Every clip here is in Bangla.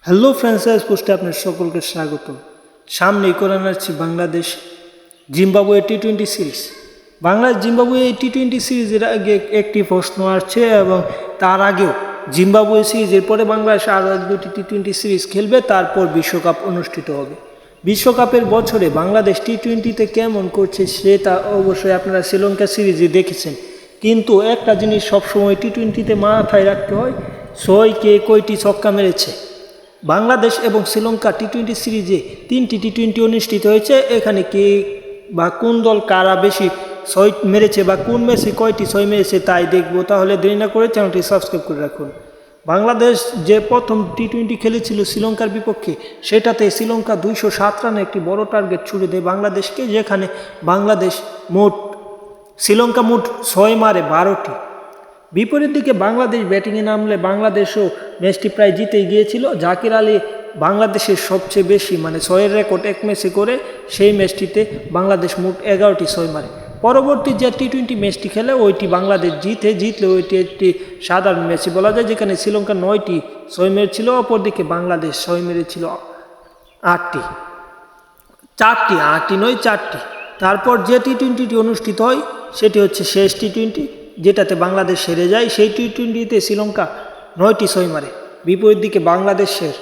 হ্যালো ফ্রেন্ডস, পোস্টে আপনার সকলকে স্বাগত। সামনেই করে আসছে বাংলাদেশ জিম্বাবুয়ে টি-20 সিরিজ। বাংলাদেশ জিম্বাবুয়ে টি-20 সিরিজের আগে একটি প্রশ্ন আসছে এবং তার আগেও জিম্বাবুয়ে সিরিজের পরে বাংলাদেশ আরও দুটি টি-20 সিরিজ খেলবে, তারপর বিশ্বকাপ অনুষ্ঠিত হবে। বিশ্বকাপের বছরে বাংলাদেশ টি-20তে কেমন করছে সেটা অবশ্যই আপনারা শ্রীলঙ্কা সিরিজে দেখেছেন, কিন্তু একটা জিনিস সবসময় টি-20তে মাথায় রাখতে হয়, কে কয়টি ছক্কা মেরেছে। বাংলাদেশ এবং শ্রীলঙ্কা টি-20 সিরিজে 3টি টি-20 অনুষ্ঠিত হয়েছে। এখানে কে বা কোন দল কারা বেশি ছয় মেরেছে বা কোন ম্যাচে কয়টি ছয় মেরেছে তাই দেখব। তাহলে দেরি না করে চ্যানেলটি সাবস্ক্রাইব করে রাখুন। বাংলাদেশ যে প্রথম টি-20 খেলেছিল শ্রীলঙ্কার বিপক্ষে, সেটাতে শ্রীলঙ্কা 207 রানে একটি বড় টার্গেট ছুড়ে দেয় বাংলাদেশকে, যেখানে শ্রীলঙ্কা মোট 6 মারে 12টি। বিপরীত দিকে বাংলাদেশ ব্যাটিংয়ে নামলে বাংলাদেশও ম্যাচটি প্রায় জিতেই গিয়েছিল। জাকির আলী বাংলাদেশের সবচেয়ে বেশি 6-এর রেকর্ড এক ম্যাচে করে সেই ম্যাচটিতে বাংলাদেশ মোট 11টি 6 মারে। পরবর্তী যে টি-20 ম্যাচটি খেলে ওইটি বাংলাদেশ জিতলে ওইটি একটি সাধারণ ম্যাচে বলা যায়, যেখানে শ্রীলঙ্কা 9টি 6 মেরেছিল, অপরদিকে বাংলাদেশ 6 মেরেছিল 8টি। 4টি। তারপর যে টি-20টি অনুষ্ঠিত হয় সেটি হচ্ছে শেষ টি-20, যেটাতে বাংলাদেশ হেরে যায়। সেই টি-20তে শ্রীলঙ্কা 9টি 6 মারে। বিপরীত দিকে বাংলাদেশের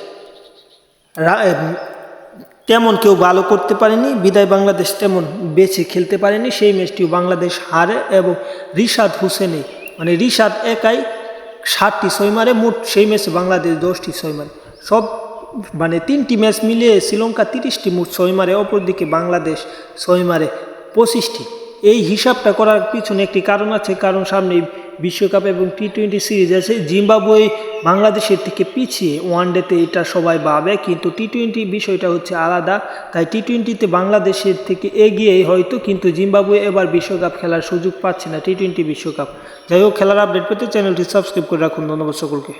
তেমন কেউ ভালো করতে পারেনি, বিদায় বাংলাদেশ তেমন বেছে খেলতে পারেনি। সেই ম্যাচটিও বাংলাদেশ হারে এবং রিশাদ একাই 7টি 6 মারে। মোট সেই ম্যাচে বাংলাদেশ 10টি 6 মারে। 3টি ম্যাচ মিলিয়ে শ্রীলঙ্কা 30টি মোট 6 মারে, অপরদিকে বাংলাদেশ 6 মারে 25টি। এই হিসাবটা করার পিছনে একটি কারণ আছে, কারণ সামনে বিশ্বকাপ এবং টি-20 সিরিজ আছে। জিম্বাবুয়ে বাংলাদেশের থেকে পিছিয়ে ওয়ানডেতে, এটা সবাই ভাবে, কিন্তু টি-20 বিষয়টা হচ্ছে আলাদা। তাই টি-20তে বাংলাদেশের থেকে এগিয়েই হয়তো, কিন্তু জিম্বাবুয়ে এবার বিশ্বকাপ খেলার সুযোগ পাচ্ছে না, টি-20 বিশ্বকাপ। যাই হোক, খেলার আপডেট পেতে চ্যানেলটি সাবস্ক্রাইব করে রাখুন। ধন্যবাদ সকলকে।